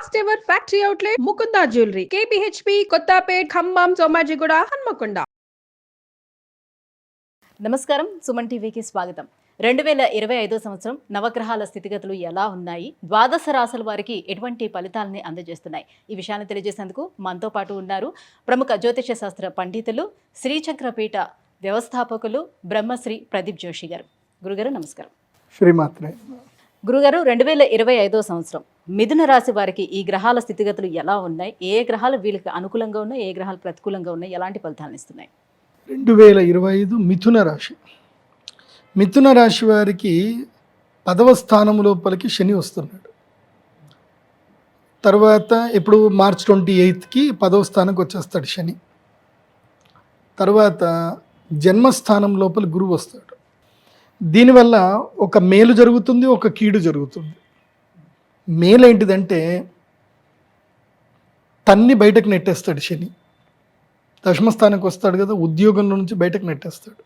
First ever factory outlet Mukunda jewellery KPHB Kothapet Khammam Somajiguda Hanamkonda. నమస్కారం, సుమన్ టీవీకి స్వాగతం. 2025 సంవత్సరం నవగ్రహాల స్థితిగతులు ఎలా ఉన్నాయి, ద్వాదశ రాశుల వారికి ఎటువంటి ఫలితాలని అందజేస్తున్నాయి, ఈ విషయాన్ని తెలియజేసేందుకు మనతో పాటు ఉన్నారు ప్రముఖ జ్యోతిష శాస్త్ర పండితులు, శ్రీచక్రపీఠ వ్యవస్థాపకులు బ్రహ్మశ్రీ ప్రదీప్ జోషి గారు. గురుగారు నమస్కారం. శ్రీమాత్రే. గురుగారు, 2025 సంవత్సరం మిథున రాశి వారికి ఈ గ్రహాల స్థితిగతులు ఎలా ఉన్నాయి, ఏ గ్రహాలు వీళ్ళకి అనుకూలంగా ఉన్నాయి, ఏ గ్రహాలు ప్రతికూలంగా ఉన్నాయి, ఎలాంటి ఫలితాలను ఇస్తున్నాయి? 2025 మిథున రాశి. మిథున రాశి వారికి 10వ స్థానం లోపలికి శని వస్తున్నాడు. తర్వాత ఇప్పుడు మార్చ్ 28కి 10వ స్థానంకి వచ్చేస్తాడు శని. తర్వాత జన్మస్థానం లోపల గురువు వస్తాడు. దీనివల్ల ఒక మేలు జరుగుతుంది, ఒక కీడు జరుగుతుంది. మేలు ఏంటిదంటే తన్ని బయటకు నెట్టేస్తాడు శని. దశమస్థానానికి వస్తాడు కదా, ఉద్యోగంలో నుంచి బయటకు నెట్టేస్తాడు.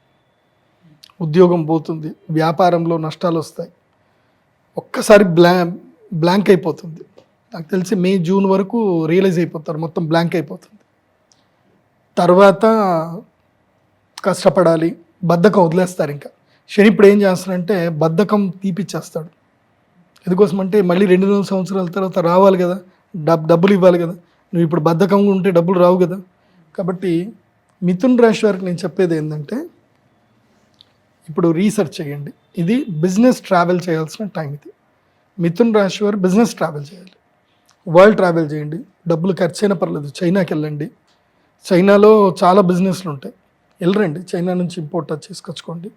ఉద్యోగం పోతుంది, వ్యాపారంలో నష్టాలు వస్తాయి, ఒక్కసారి బ్లాంక్ అయిపోతుంది. నాకు తెలిసి మే జూన్ వరకు రియలైజ్ అయిపోతారు, మొత్తం బ్లాంక్ అయిపోతుంది. తర్వాత కష్టపడాలి, బద్ధకం వదిలేస్తారు. ఇంకా శని ఇప్పుడు ఏం చేస్తాడంటే బద్ధకం తీపిచ్చేస్తాడు. ఎందుకోసం అంటే మళ్ళీ 2 సంవత్సరాల తర్వాత రావాలి కదా, డబ్బులు ఇవ్వాలి కదా, నువ్వు ఇప్పుడు బద్ధకంగా ఉంటే డబ్బులు రావు కదా. కాబట్టి మిథున్ రాశి వారికి నేను చెప్పేది ఏంటంటే ఇప్పుడు రీసెర్చ్ చేయండి. ఇది బిజినెస్ ట్రావెల్ చేయాల్సిన టైం. ఇది మిథున్ రాశి వారు బిజినెస్ ట్రావెల్ చేయాలి, వరల్డ్ ట్రావెల్ చేయండి. డబ్బులు ఖర్చు అయినా పర్లేదు, చైనాకి వెళ్ళండి. చైనాలో చాలా బిజినెస్లు ఉంటాయి, వెళ్ళరండి. చైనా నుంచి ఇంపోర్ట్ చేసుకొచ్చుకోండి.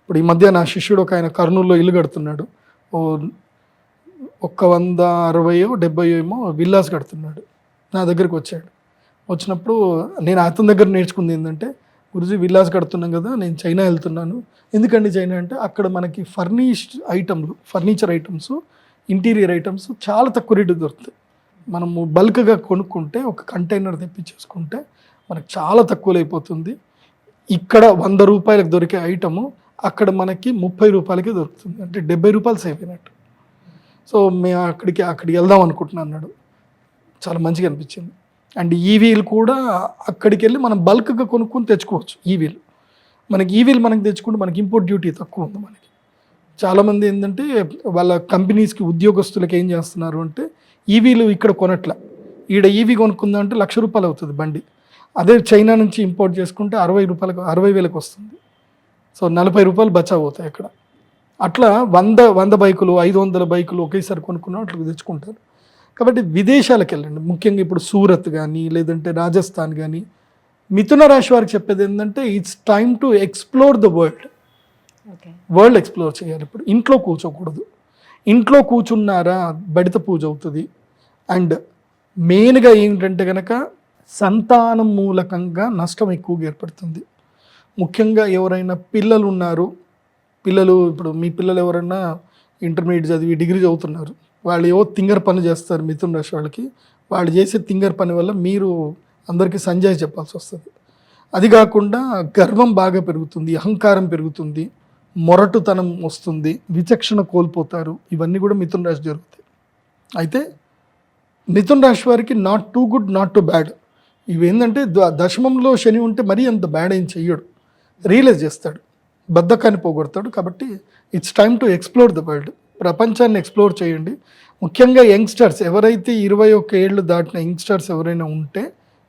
ఇప్పుడు ఈ మధ్య నా శిష్యుడు ఒక ఆయన కర్నూలులో ఇల్లు కడుతున్నాడు. 160-70 ఏమో విల్లాస్ కడుతున్నాడు. నా దగ్గరికి వచ్చాడు. వచ్చినప్పుడు నేను అతని దగ్గర నేర్చుకుంది ఏంటంటే, గురుజీ విల్లాస్ కడుతున్నాం కదా, నేను చైనా వెళ్తున్నాను. ఎందుకండి చైనా అంటే అక్కడ మనకి ఫర్నిచర్ ఐటమ్స్, ఇంటీరియర్ ఐటమ్స్ చాలా తక్కువ రేటు దొరుకుతాయి. మనము బల్క్గా కొనుక్కుంటే ఒక కంటైనర్ తెప్పించేసుకుంటే మనకు చాలా తక్కువలో అయిపోతుంది. ఇక్కడ 100 రూపాయలకు దొరికే ఐటము అక్కడ మనకి 30 రూపాయలకే దొరుకుతుంది, అంటే 70 రూపాయలు సేవ్ అయినట్టు. సో మేము అక్కడికి వెళ్దాం అనుకుంటున్నాను అన్నాడు. చాలా మంచిగా అనిపించింది. అండ్ ఈవీలు కూడా అక్కడికి వెళ్ళి మనం బల్క్గా కొనుక్కొని తెచ్చుకోవచ్చు. ఈవీలు మనకి తెచ్చుకుంటే మనకి ఇంపోర్ట్ డ్యూటీ తక్కువ ఉంది. మనకి చాలామంది ఏంటంటే వాళ్ళ కంపెనీస్కి ఉద్యోగస్తులకు ఏం చేస్తున్నారు అంటే ఈవీలు ఇక్కడ కొనట్ల, ఈడ ఈవీ కొనుక్కుందాం అంటే ₹1,00,000 అవుతుంది బండి. అదే చైనా నుంచి ఇంపోర్ట్ చేసుకుంటే 60,000కి వస్తుంది. సో 40 రూపాయలు బచావ్ అవుతాయి అక్కడ. అట్లా 100 బైకులు, 500 బైకులు ఒకేసారి కొనుక్కున్నా అట్లా తెచ్చుకుంటారు. కాబట్టి విదేశాలకు వెళ్ళండి. ముఖ్యంగా ఇప్పుడు సూరత్ కానీ లేదంటే రాజస్థాన్ కానీ. మిథున రాశి వారికి చెప్పేది ఏంటంటే it's time to explore the world explore చేయాలి. ఇప్పుడు ఇంట్లో కూర్చోకూడదు. ఇంట్లో కూర్చున్నారా బడిత పూజ అవుతుంది. అండ్ మెయిన్గా ఏంటంటే కనుక సంతానం మూలకంగా నష్టం ఎక్కువగా ఏర్పడుతుంది. ముఖ్యంగా ఎవరైనా పిల్లలు ఉన్నారు, ఇప్పుడు మీ పిల్లలు ఎవరైనా ఇంటర్మీడియట్ చదివి డిగ్రీ చదువుతున్నారు, వాళ్ళు ఏవో తింగర్ పని చేస్తారు. మిథున రాశి వాళ్ళకి వాళ్ళు చేసే తింగర్ పని వల్ల మీరు అందరికీ సంజాయి చెప్పాల్సి వస్తుంది. అది కాకుండా గర్వం బాగా పెరుగుతుంది, అహంకారం పెరుగుతుంది, మొరటుతనం వస్తుంది, విచక్షణ కోల్పోతారు. ఇవన్నీ కూడా మిథున రాశి జరుగుతాయి. అయితే మిథున రాశి వారికి not too good, not too bad. ఇవేంటంటే దశమంలో శని ఉంటే మరీ అంత బ్యాడ్ ఏం చెయ్యడు, రియలైజ్ చేస్తాడు, బద్ధకాన్ని పోగొడతాడు. కాబట్టి it's time to explore the world. ప్రపంచాన్ని ఎక్స్ప్లోర్ చేయండి. ముఖ్యంగా యంగ్స్టర్స్ ఎవరైతే 21 ఏళ్ళు దాటిన యంగ్స్టర్స్ ఎవరైనా ఉంటే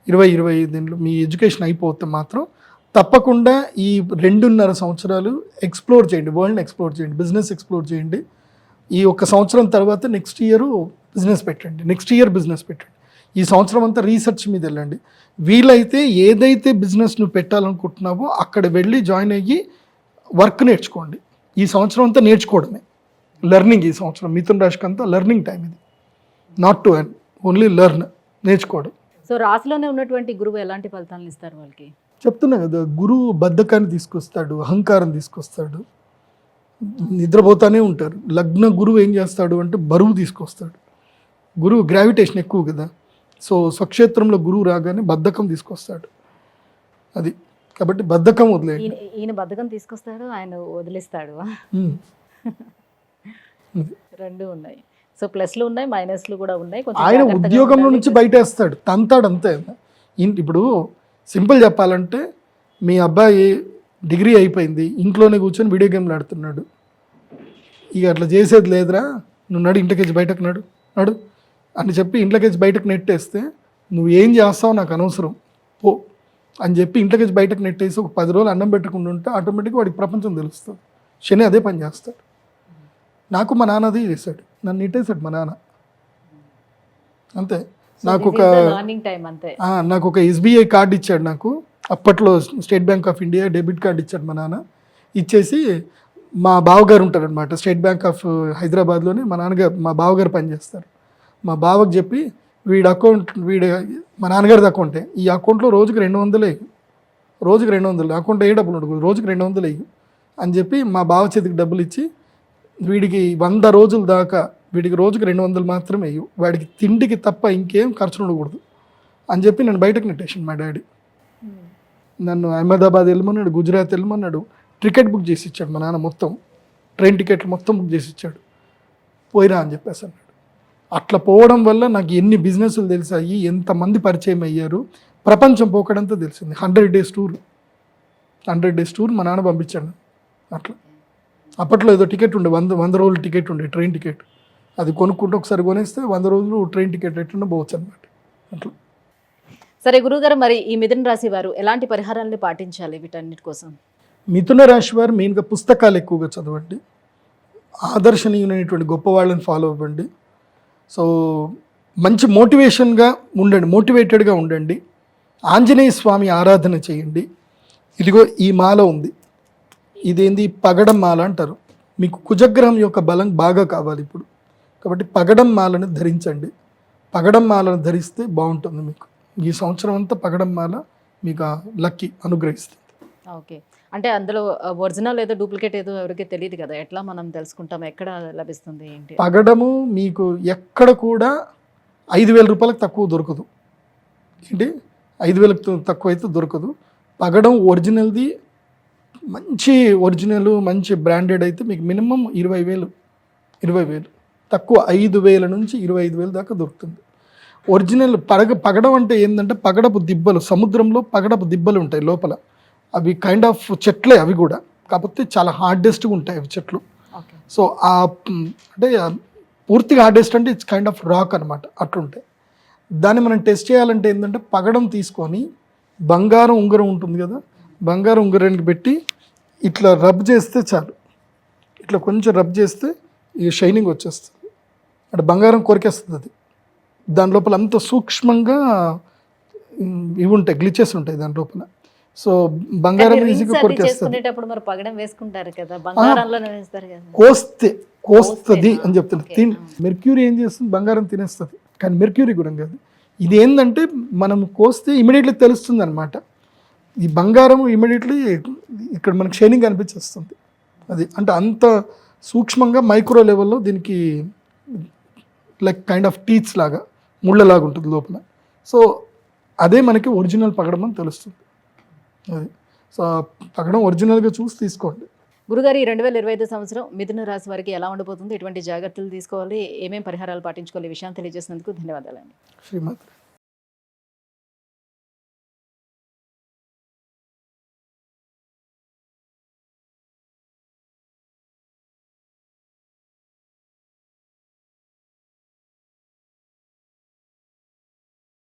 20-25 ఏళ్ళు మీ ఎడ్యుకేషన్ అయిపోతే మాత్రం తప్పకుండా ఈ 2.5 సంవత్సరాలు ఎక్స్ప్లోర్ చేయండి, వరల్డ్ని ఎక్స్ప్లోర్ చేయండి, బిజినెస్ ఎక్స్ప్లోర్ చేయండి. ఈ 1 సంవత్సరం తర్వాత నెక్స్ట్ ఇయర్ బిజినెస్ పెట్టండి. ఈ సంవత్సరం అంతా రీసెర్చ్ మీద వెళ్ళండి. వీలైతే ఏదైతే బిజినెస్ నువ్వు పెట్టాలనుకుంటున్నావో అక్కడ వెళ్ళి జాయిన్ అయ్యి వర్క్ నేర్చుకోండి. ఈ సంవత్సరం అంతా నేర్చుకోవడమే, లెర్నింగ్. ఈ సంవత్సరం మిథున రాశికి అంతా లెర్నింగ్ టైం. ఇది not to earn, only learn, నేర్చుకోవడం. సో రాశిలోనే ఉన్నటువంటి గురువు ఎలాంటి ఫలితాలను ఇస్తారు వాళ్ళకి? చెప్తున్నా కదా, గురువు బద్ధకాన్ని తీసుకొస్తాడు, అహంకారం తీసుకొస్తాడు, నిద్రపోతానే ఉంటారు. లగ్న గురువు ఏం చేస్తాడు అంటే బరువు తీసుకొస్తాడు. గురువు గ్రావిటేషన్ ఎక్కువ కదా, సో స్వక్షేత్రంలో గురువు రాగానే బద్ధకం తీసుకొస్తాడు. అది కాబట్టి బద్ధకం వదిలేయండి. ఈయన బద్ధకం తీసుకొస్తాడు, ఆయన వదిలేస్తాడు, రెండు ఉన్నాయి. సో ప్లస్లు ఉన్నాయి, మైనస్లు కూడా ఉన్నాయి. కొంచెం ఆయన జాగ్రత్తగా ఉద్యోగంలో ఉండాలి. నుంచి బయటేస్తాడు, తంతాడు అంతే. ఇప్పుడు సింపుల్ చెప్పాలంటే మీ అబ్బాయి డిగ్రీ అయిపోయింది, ఇంట్లోనే కూర్చొని వీడియో గేమ్లు ఆడుతున్నాడు. ఇక అట్లా చేసేది లేదురా, నువ్వు నడు ఇంట్లోకి బయటకు నడు అని చెప్పి ఇంట్లోకి బయటకు నెట్టేస్తే నువ్వు ఏం చేస్తావు నాకు అనవసరం పో అని చెప్పి ఇంట్లోకి బయటకు నెట్టేసి ఒక 10 రోజులు అన్నం పెట్టకుండా ఉంటే ఆటోమేటిక్గా వాడికి ప్రపంచం తెలుస్తుంది. శని అదే పని చేస్తాడు. నాకు మా నాన్న అదే చేశాడు, నన్ను నెట్టేశాడు మా నాన్న అంతే. నాకు ఒక లర్నింగ్ టైం అంతే. నాకు ఒక SBI కార్డు ఇచ్చాడు. నాకు అప్పట్లో state bank of India debit card ఇచ్చాడు మా నాన్న. ఇచ్చేసి మా బావగారు ఉంటారు అనమాట స్టేట్ బ్యాంక్ ఆఫ్ హైదరాబాద్లోనే, మా బావగారు పనిచేస్తారు. మా బావకు చెప్పి మా నాన్నగారిది అకౌంటే, ఈ అకౌంట్లో రోజుకి 200 వేయి, రోజుకి 200 అకౌంట్ ఏ డబ్బులు ఉండదు, రోజుకి 200 వేయి అని చెప్పి మా బావ చేతికి డబ్బులు ఇచ్చి వీడికి 100 రోజుల దాకా వీడికి రోజుకి 200 మాత్రమే వేయు, వాడికి తిండికి తప్ప ఇంకేం ఖర్చులు ఉండకూడదు అని చెప్పి నన్ను బయటకు నెట్టేసాను మా డాడీ. నన్ను అహ్మదాబాద్ వెళ్ళమన్నాడు, గుజరాత్ వెళ్ళమన్నాడు, టికెట్ బుక్ చేసి ఇచ్చాడు మా నాన్న, మొత్తం ట్రైన్ టికెట్లు మొత్తం బుక్ చేసి ఇచ్చాడు. పోయిరా అని చెప్పేసి అన్నాడు. అట్లా పోవడం వల్ల నాకు ఎన్ని బిజినెస్లు తెలిసాయి, ఎంతమంది పరిచయం అయ్యారు, ప్రపంచం పోకడంతో తెలిసింది. 100 డేస్ టూర్ మా నాన్న పంపించాడు అట్లా. అప్పట్లో ఏదో టికెట్ ఉండే 100 రోజులు టికెట్ ఉండే, ట్రైన్ టికెట్. అది కొనుక్కుంటే ఒకసారి కొనేస్తే 100 రోజులు ట్రైన్ టికెట్ ఎట్లా పోవచ్చు అనమాట అట్లా. సరే గురుగారు, మరి ఈ మిథున రాశి వారు ఎలాంటి పరిహారాలను పాటించాలి వీటన్నిటి కోసం? మిథున రాశి వారు మెయిన్గా పుస్తకాలు ఎక్కువగా చదవండి, ఆదర్శనీయులైనటువంటి గొప్ప వాళ్ళని ఫాలో అవ్వండి. సో మంచి మోటివేటెడ్గా ఉండండి. ఆంజనేయ స్వామి ఆరాధన చేయండి. ఇదిగో ఈ మాల ఉంది, ఇదేంది పగడం మాల అంటారు. మీకు కుజగ్రహం యొక్క బలం బాగా కావాలి ఇప్పుడు, కాబట్టి పగడం మాలను ధరించండి. పగడం మాలను ధరిస్తే బాగుంటుంది మీకు. ఈ సంవత్సరం అంతా పగడం మాల మీకు లక్కీ అనుగ్రహిస్తుంది. ఓకే, అంటే అందులో ఒరిజినల్ ఏదో డూప్లికేట్ ఏదో ఎవరికి తెలియదు కదా, ఎట్లా మనం తెలుసుకుంటాం, ఎక్కడ లభిస్తుంది ఏంటి? పగడము మీకు ఎక్కడ కూడా 5,000 రూపాయలకు తక్కువ దొరకదు. ఏంటి 5,000 తక్కువ అయితే దొరకదు. పగడం ఒరిజినల్ది, మంచి ఒరిజినల్ మంచి బ్రాండెడ్ అయితే మీకు మినిమం 20,000 తక్కువ 5,000 నుంచి 25,000 దాకా దొరుకుతుంది. ఒరిజినల్ పగడం అంటే ఏంటంటే పగడపు దిబ్బలు, సముద్రంలో పగడపు దిబ్బలు ఉంటాయి లోపల. అవి కైండ్ ఆఫ్ చెట్లే అవి కూడా, కాకపోతే చాలా హార్డెస్ట్గా ఉంటాయి అవి చెట్లు. సో అంటే పూర్తిగా హార్డెస్ట్ అంటే ఇట్స్ కైండ్ ఆఫ్ రాక్ అనమాట, అట్లుంటాయి. దాన్ని మనం టెస్ట్ చేయాలంటే ఏంటంటే పగడం తీసుకొని బంగారం ఉంగరం ఉంటుంది కదా, బంగారం ఉంగరానికి పెట్టి ఇట్లా రబ్ చేస్తే చాలు, ఇట్లా కొంచెం రబ్ చేస్తే ఈ షైనింగ్ వచ్చేస్తుంది. అంటే బంగారం కొరికేస్తుంది అది. దాని లోపల అంత సూక్ష్మంగా ఇవి ఉంటాయి, గ్లిచెస్ ఉంటాయి దాని లోపల. సో బంగారం ఈజీగా కొరికేస్తుంది. మరి పగడం వేసుకుంటారు కదా, బంగారంలోనే వేస్తారు కదా. కోస్తుంది అని చెప్తున్నారు. మెర్క్యూరీ ఏం చేస్తుంది, బంగారం తినేస్తుంది. కానీ మెర్క్యూరీ కూడా కాదు, ఇది ఏంటంటే మనం కోస్తే ఇమీడియట్లీ తెలుస్తుంది అనమాట. ఈ బంగారం ఇమీడియట్లీ ఇక్కడ మనకు షైనింగ్ అనిపించేస్తుంది. అది అంటే అంత సూక్ష్మంగా మైక్రో లెవెల్లో దీనికి లైక్ కైండ్ ఆఫ్ టీత్స్ లాగా, ముళ్ళలాగా ఉంటుంది లోపల. సో అదే మనకి ఒరిజినల్ పగడం అని తెలుస్తుంది. అది సో పగడం ఒరిజినల్గా చూసి తీసుకోండి. గురుగారు, ఈ 2025 సంవత్సరం మిథున రాశి వారికి ఎలా ఉండబోతుంది, ఎటువంటి జాగ్రత్తలు తీసుకోవాలి, ఏమేమి పరిహారాలు పాటించుకోవాలి, ఈ విషయాన్ని తెలియజేసినందుకు ధన్యవాదాలండి. శ్రీమాత్రి.